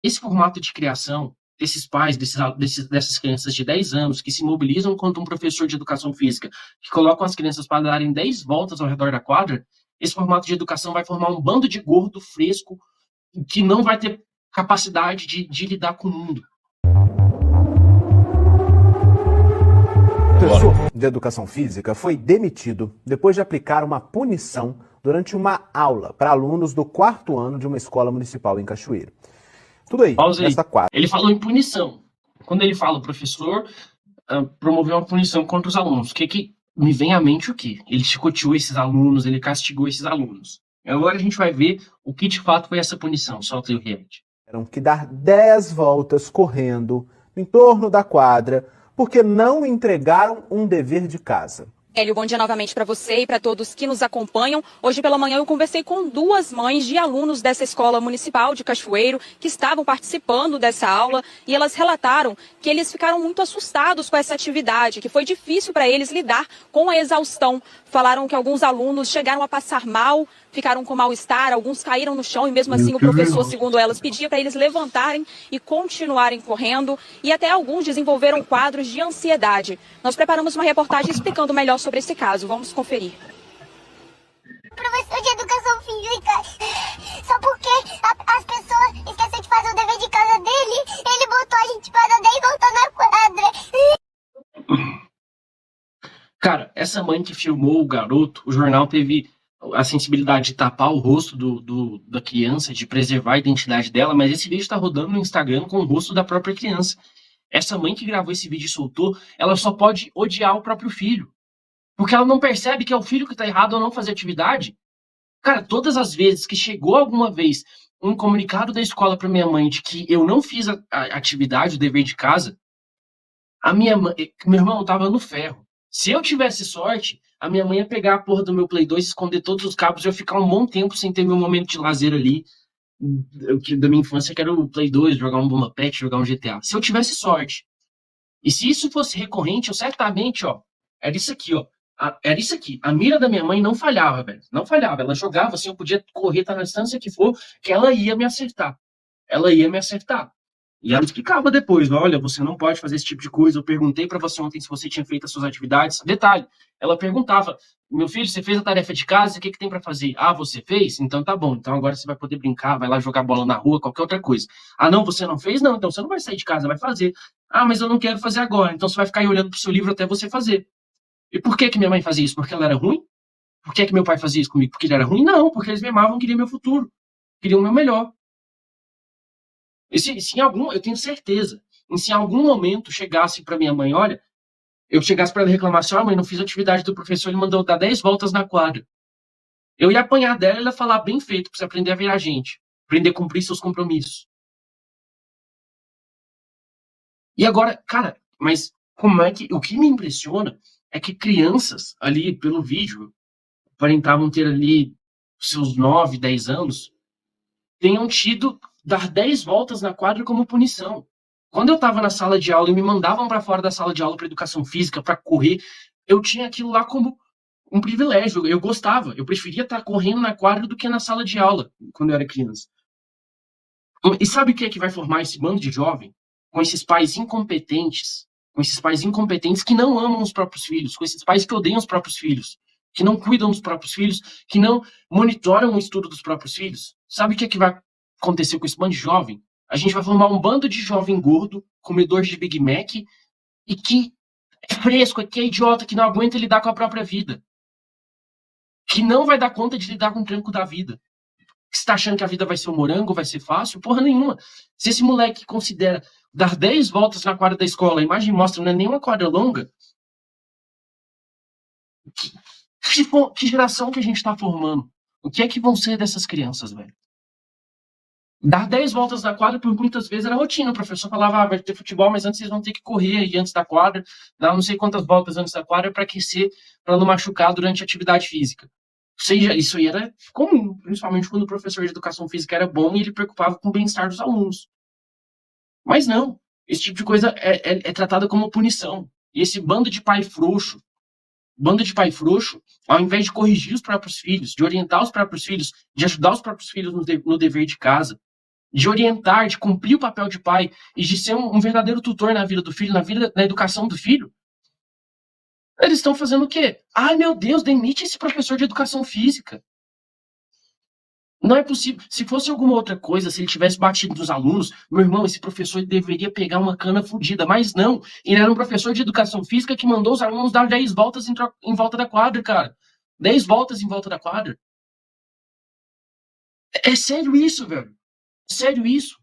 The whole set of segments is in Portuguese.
Esse formato de criação desses pais, dessas crianças de 10 anos que se mobilizam contra um professor de educação física, que colocam as crianças para darem 10 voltas ao redor da quadra, esse formato de educação vai formar um bando de gordo fresco que não vai ter capacidade de lidar com o mundo. O professor de educação física foi demitido depois de aplicar uma punição durante uma aula para alunos do 4º ano de uma escola municipal em Cachoeiro. Tudo aí, nessa quadra. Ele falou em punição. Quando ele fala, o professor promoveu uma punição contra os alunos. O que me vem à mente o quê? Ele chicoteou esses alunos, ele castigou esses alunos. Agora a gente vai ver o que de fato foi essa punição. Solta aí o react. Tiveram que dar 10 voltas correndo em torno da quadra porque não entregaram um dever de casa. Hélio, bom dia novamente para você e para todos que nos acompanham. Hoje pela manhã eu conversei com 2 mães de alunos dessa escola municipal de Cachoeiro que estavam participando dessa aula e elas relataram que eles ficaram muito assustados com essa atividade, que foi difícil para eles lidar com a exaustão. Falaram que alguns alunos chegaram a passar mal, ficaram com mal-estar, alguns caíram no chão e mesmo assim o professor, segundo elas, pedia para eles levantarem e continuarem correndo e até alguns desenvolveram quadros de ansiedade. Nós preparamos uma reportagem explicando melhor sobre esse caso. Vamos conferir. Professor de educação física, só porque as pessoas esqueceram de fazer o dever de casa dele, ele botou a gente para dar 10 voltas na quadra. Cara, essa mãe que filmou o garoto, o jornal teve a sensibilidade de tapar o rosto da criança, de preservar a identidade dela, mas esse vídeo está rodando no Instagram com o rosto da própria criança. Essa mãe que gravou esse vídeo e soltou, ela só pode odiar o próprio filho. Porque ela não percebe que é o filho que está errado ao não fazer atividade. Cara, todas as vezes que chegou alguma vez um comunicado da escola para minha mãe de que eu não fiz a atividade, o dever de casa, meu irmão tava no ferro. Se eu tivesse sorte, a minha mãe ia pegar a porra do meu Play 2, esconder todos os cabos e eu ficar um bom tempo sem ter meu momento de lazer ali, da minha infância, que era o Play 2, jogar um Bomba Pet, jogar um GTA. Se eu tivesse sorte. E se isso fosse recorrente, eu certamente, era isso aqui, era isso aqui. A mira da minha mãe não falhava, velho. Não falhava. Ela jogava assim, eu podia correr, tá na distância que for, que ela ia me acertar. Ela ia me acertar. E ela explicava depois, olha, você não pode fazer esse tipo de coisa. Eu perguntei para você ontem se você tinha feito as suas atividades. Detalhe, ela perguntava, meu filho, você fez a tarefa de casa? O que tem para fazer? Ah, você fez? Então tá bom. Então agora você vai poder brincar, vai lá jogar bola na rua, qualquer outra coisa. Ah, não, você não fez? Não, então você não vai sair de casa, vai fazer. Ah, mas eu não quero fazer agora. Então você vai ficar aí olhando pro seu livro até você fazer. E por que minha mãe fazia isso? Porque ela era ruim? Por que meu pai fazia isso comigo? Porque ele era ruim? Não, porque eles me amavam, queriam meu futuro. Queriam o meu melhor. E se em algum, eu tenho certeza, e se em algum momento chegasse para minha mãe, olha, eu chegasse para ela reclamar assim, mãe, não fiz a atividade do professor, ele mandou dar 10 voltas na quadra. Eu ia apanhar dela e ela ia falar, bem feito, para você aprender a virar gente, aprender a cumprir seus compromissos. E agora, cara, mas como é que, o que me impressiona é que crianças ali, pelo vídeo, aparentavam ter ali seus 9, 10 anos, tenham tido dar 10 voltas na quadra como punição. Quando eu estava na sala de aula e me mandavam para fora da sala de aula para educação física, para correr, eu tinha aquilo lá como um privilégio. Eu gostava, eu preferia estar correndo na quadra do que na sala de aula, quando eu era criança. E sabe o que é que vai formar esse bando de jovem? Com esses pais incompetentes, que não amam os próprios filhos, com esses pais que odeiam os próprios filhos, que não cuidam dos próprios filhos, que não monitoram o estudo dos próprios filhos. Sabe o que é que vai acontecer com esse bando de jovem? A gente vai formar um bando de jovem gordo, comedor de Big Mac, e que é fresco, que é idiota, que não aguenta lidar com a própria vida. Que não vai dar conta de lidar com o tranco da vida. Você tá achando que a vida vai ser um morango, vai ser fácil? Porra nenhuma. Se esse moleque considera dar 10 voltas na quadra da escola, a imagem mostra, não é nenhuma quadra longa, que geração que a gente tá formando? O que é que vão ser dessas crianças, velho? Dar 10 voltas na quadra, por muitas vezes, era rotina. O professor falava, vai ter futebol, mas antes vocês vão ter que correr aí antes da quadra, dar não sei quantas voltas antes da quadra para aquecer, para não machucar durante a atividade física. Ou seja, isso aí era comum, principalmente quando o professor de educação física era bom e ele preocupava com o bem-estar dos alunos. Mas não, esse tipo de coisa é tratada como punição. E esse bando de pai frouxo, ao invés de corrigir os próprios filhos, de orientar os próprios filhos, de ajudar os próprios filhos no dever de casa, de orientar, de cumprir o papel de pai e de ser um verdadeiro tutor na vida do filho, na educação do filho, eles estão fazendo o quê? Ai, meu Deus, demite esse professor de educação física. Não é possível. Se fosse alguma outra coisa, se ele tivesse batido nos alunos, meu irmão, esse professor deveria pegar uma cana fodida. Mas não. Ele era um professor de educação física que mandou os alunos dar 10 voltas em volta da quadra, cara. 10 voltas em volta da quadra. É sério isso, velho. É sério isso.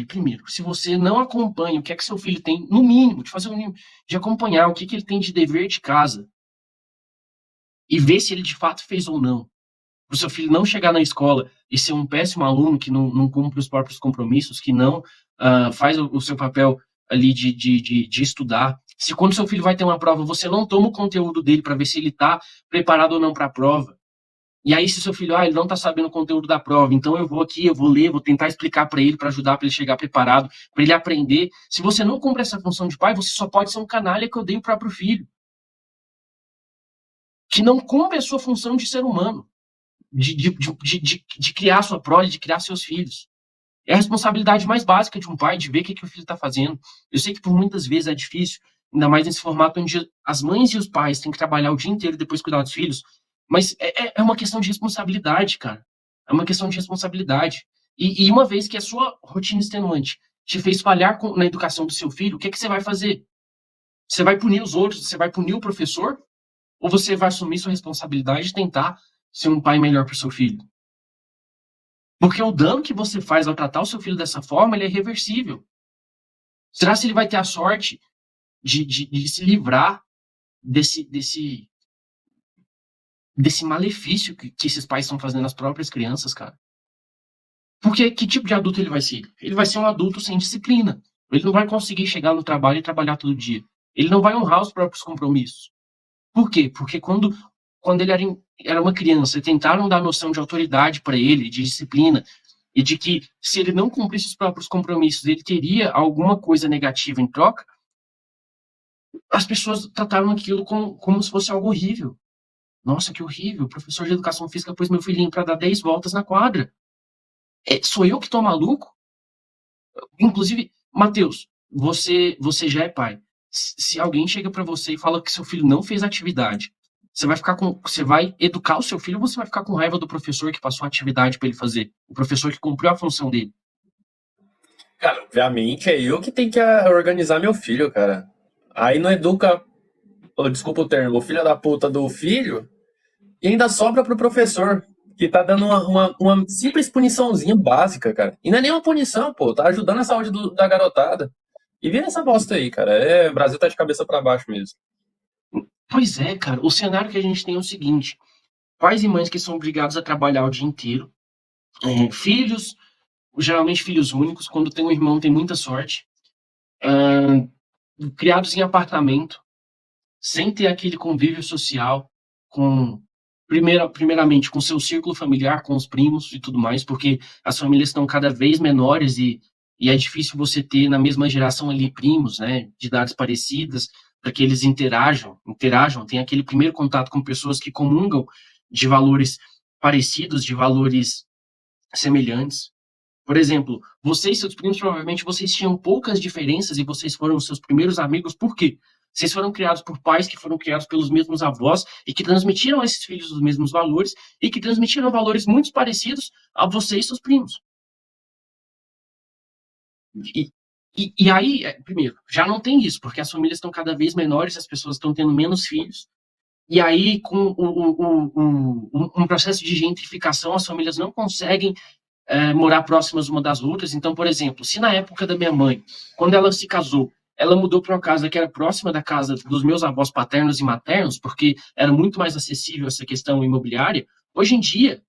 Primeiro, se você não acompanha o que é que seu filho tem, no mínimo, de fazer o mínimo, de acompanhar o que ele tem de dever de casa e ver se ele de fato fez ou não. Para o seu filho não chegar na escola e ser um péssimo aluno que não cumpre os próprios compromissos, que não faz o seu papel ali de estudar. Se quando seu filho vai ter uma prova, você não toma o conteúdo dele para ver se ele está preparado ou não para a prova. E aí, se seu filho, ele não está sabendo o conteúdo da prova, então eu vou aqui, eu vou ler, vou tentar explicar para ele, para ajudar, para ele chegar preparado, para ele aprender. Se você não cumpre essa função de pai, você só pode ser um canalha que odeia o próprio filho. Que não cumpre a sua função de ser humano, de criar sua prole, de criar seus filhos. É a responsabilidade mais básica de um pai, de ver o que o filho está fazendo. Eu sei que por muitas vezes é difícil, ainda mais nesse formato onde as mães e os pais têm que trabalhar o dia inteiro e depois cuidar dos filhos, mas é uma questão de responsabilidade, cara. É uma questão de responsabilidade. E uma vez que a sua rotina extenuante te fez falhar na educação do seu filho, o que você vai fazer? Você vai punir os outros? Você vai punir o professor? Ou você vai assumir sua responsabilidade e tentar ser um pai melhor para o seu filho? Porque o dano que você faz ao tratar o seu filho dessa forma, ele é irreversível. Será que ele vai ter a sorte de se livrar desse malefício que esses pais estão fazendo às próprias crianças, cara? Porque que tipo de adulto ele vai ser? Ele vai ser um adulto sem disciplina. Ele não vai conseguir chegar no trabalho e trabalhar todo dia. Ele não vai honrar os próprios compromissos. Por quê? Porque quando ele era uma criança, tentaram dar noção de autoridade para ele, de disciplina, e de que se ele não cumprisse os próprios compromissos, ele teria alguma coisa negativa em troca, as pessoas trataram aquilo como se fosse algo horrível. Nossa, que horrível, o professor de educação física pôs meu filhinho para dar 10 voltas na quadra. Sou eu que tô maluco? Inclusive, Matheus, você já é pai. Se alguém chega para você e fala que seu filho não fez atividade, você vai educar o seu filho ou você vai ficar com raiva do professor que passou a atividade para ele fazer? O professor que cumpriu a função dele? Cara, obviamente é eu que tenho que organizar meu filho, cara. Aí não educa, desculpa o termo, o filho da puta do filho e ainda sobra pro professor, que tá dando uma simples puniçãozinha básica, cara. E não é nem uma punição, pô, tá ajudando a saúde da garotada. E vira essa bosta aí, cara. O Brasil tá de cabeça para baixo mesmo. Pois é, cara. O cenário que a gente tem é o seguinte: pais e mães que são obrigados a trabalhar o dia inteiro, filhos, geralmente filhos únicos, quando tem um irmão tem muita sorte, criados em apartamento, sem ter aquele convívio social, primeiramente com seu círculo familiar, com os primos e tudo mais, porque as famílias estão cada vez menores e é difícil você ter na mesma geração ali primos, né, de idades parecidas, para que eles interajam, tenham aquele primeiro contato com pessoas que comungam de valores parecidos, de valores semelhantes. Por exemplo, você e seus primos, provavelmente, vocês tinham poucas diferenças e vocês foram os seus primeiros amigos. Por quê? Vocês foram criados por pais que foram criados pelos mesmos avós e que transmitiram a esses filhos os mesmos valores e que transmitiram valores muito parecidos a você e seus primos. E aí, primeiro, já não tem isso, porque as famílias estão cada vez menores, as pessoas estão tendo menos filhos. E aí, com um processo de gentrificação, as famílias não conseguem morar próximas uma das outras. Então, por exemplo, se na época da minha mãe, quando ela se casou, ela mudou para uma casa que era próxima da casa dos meus avós paternos e maternos, porque era muito mais acessível essa questão imobiliária, hoje em dia,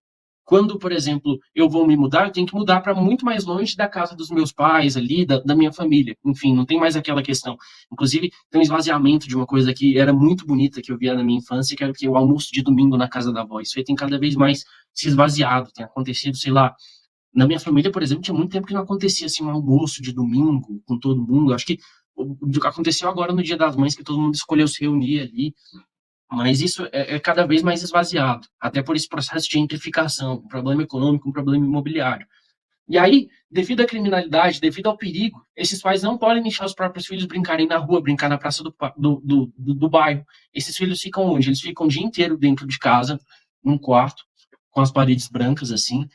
quando, por exemplo, eu vou me mudar, eu tenho que mudar para muito mais longe da casa dos meus pais ali, da minha família. Enfim, não tem mais aquela questão. Inclusive, tem um esvaziamento de uma coisa que era muito bonita que eu via na minha infância, que era o almoço de domingo na casa da avó. Isso aí tem cada vez mais se esvaziado. Tem acontecido, sei lá, na minha família, por exemplo, tinha muito tempo que não acontecia assim um almoço de domingo com todo mundo. Acho que aconteceu agora no Dia das Mães, que todo mundo escolheu se reunir ali. Mas isso é cada vez mais esvaziado, até por esse processo de gentrificação, um problema econômico, um problema imobiliário. E aí, devido à criminalidade, devido ao perigo, esses pais não podem deixar os próprios filhos brincarem na rua, brincar na praça do bairro. Esses filhos ficam onde? Eles ficam o dia inteiro dentro de casa, num quarto, com as paredes brancas, assim,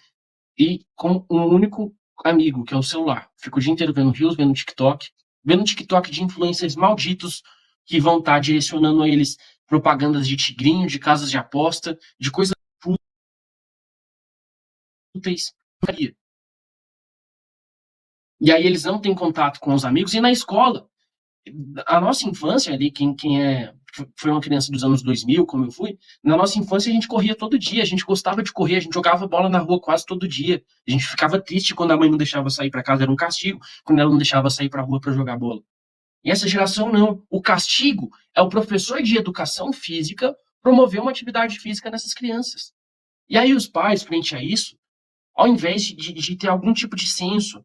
e com um único amigo, que é o celular. Fica o dia inteiro vendo Reels, vendo TikTok de influencers malditos que vão estar direcionando a eles propagandas de tigrinho, de casas de aposta, de coisas úteis. E aí eles não têm contato com os amigos. E na escola, a nossa infância ali, foi uma criança dos anos 2000, como eu fui, na nossa infância a gente corria todo dia, a gente gostava de correr, a gente jogava bola na rua quase todo dia. A gente ficava triste quando a mãe não deixava sair para casa, era um castigo, quando ela não deixava sair para a rua para jogar bola. E essa geração não. O castigo é o professor de educação física promover uma atividade física nessas crianças. E aí os pais, frente a isso, ao invés de ter algum tipo de senso,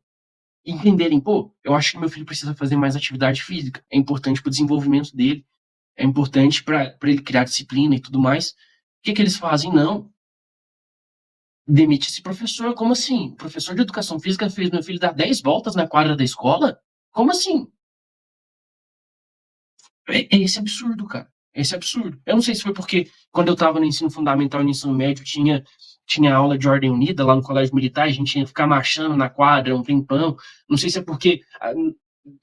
entenderem, pô, eu acho que meu filho precisa fazer mais atividade física, é importante para o desenvolvimento dele, é importante para ele criar disciplina e tudo mais. O que eles fazem? Não. Demite esse professor. Como assim? O professor de educação física fez meu filho dar 10 voltas na quadra da escola? Como assim? É esse absurdo, cara. Esse absurdo. Eu não sei se foi porque quando eu estava no ensino fundamental e no ensino médio tinha aula de ordem unida lá no colégio militar, a gente tinha que ficar marchando na quadra, um tempão. Não sei se é porque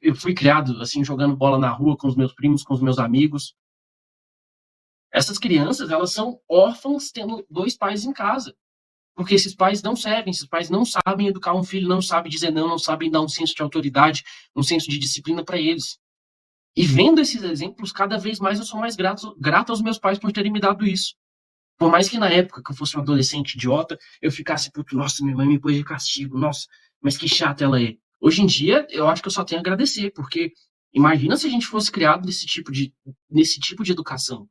eu fui criado assim, jogando bola na rua com os meus primos, com os meus amigos. Essas crianças, elas são órfãs tendo 2 pais em casa. Porque esses pais não servem, esses pais não sabem educar um filho, não sabem dizer não sabem dar um senso de autoridade, um senso de disciplina para eles. E vendo esses exemplos, cada vez mais eu sou mais grato aos meus pais por terem me dado isso. Por mais que na época que eu fosse um adolescente idiota, eu ficasse, puto, nossa, minha mãe me pôs de castigo, nossa, mas que chata ela é. Hoje em dia, eu acho que eu só tenho a agradecer, porque imagina se a gente fosse criado nesse tipo de educação,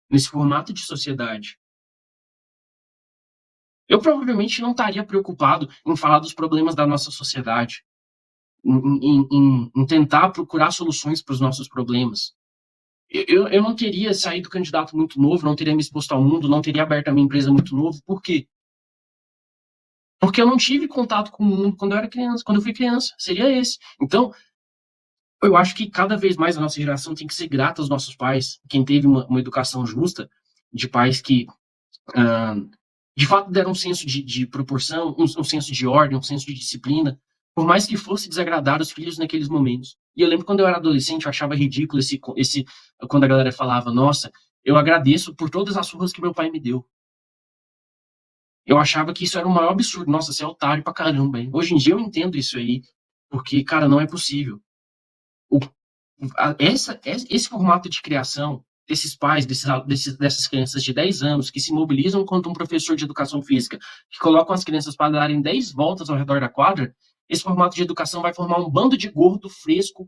nesse formato de sociedade. Eu provavelmente não estaria preocupado em falar dos problemas da nossa sociedade, em tentar procurar soluções para os nossos problemas. Eu não teria saído candidato muito novo, não teria me exposto ao mundo, não teria aberto a minha empresa muito novo. Por quê? Porque eu não tive contato com o mundo quando eu era criança, quando eu fui criança. Seria esse. Então, eu acho que cada vez mais a nossa geração tem que ser grata aos nossos pais, quem teve uma educação justa, de pais que, de fato, deram um senso de proporção, um senso de ordem, um senso de disciplina, por mais que fosse desagradar os filhos naqueles momentos. E eu lembro quando eu era adolescente, eu achava ridículo quando a galera falava, nossa, eu agradeço por todas as surras que meu pai me deu. Eu achava que isso era o maior absurdo. Nossa, você é otário pra caramba, hein? Hoje em dia eu entendo isso aí, porque, cara, não é possível. Esse formato de criação desses pais, dessas crianças de 10 anos que se mobilizam contra um professor de educação física, que colocam as crianças para darem 10 voltas ao redor da quadra, esse formato de educação vai formar um bando de gordo fresco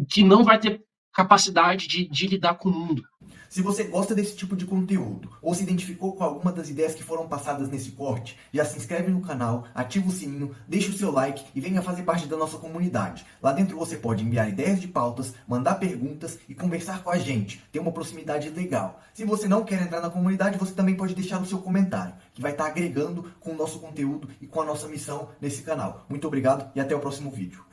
que não vai ter capacidade de lidar com o mundo. Se você gosta desse tipo de conteúdo ou se identificou com alguma das ideias que foram passadas nesse corte, já se inscreve no canal, ativa o sininho, deixa o seu like e venha fazer parte da nossa comunidade. Lá dentro você pode enviar ideias de pautas, mandar perguntas e conversar com a gente, ter uma proximidade legal. Se você não quer entrar na comunidade, você também pode deixar o seu comentário, que vai estar agregando com o nosso conteúdo e com a nossa missão nesse canal. Muito obrigado e até o próximo vídeo.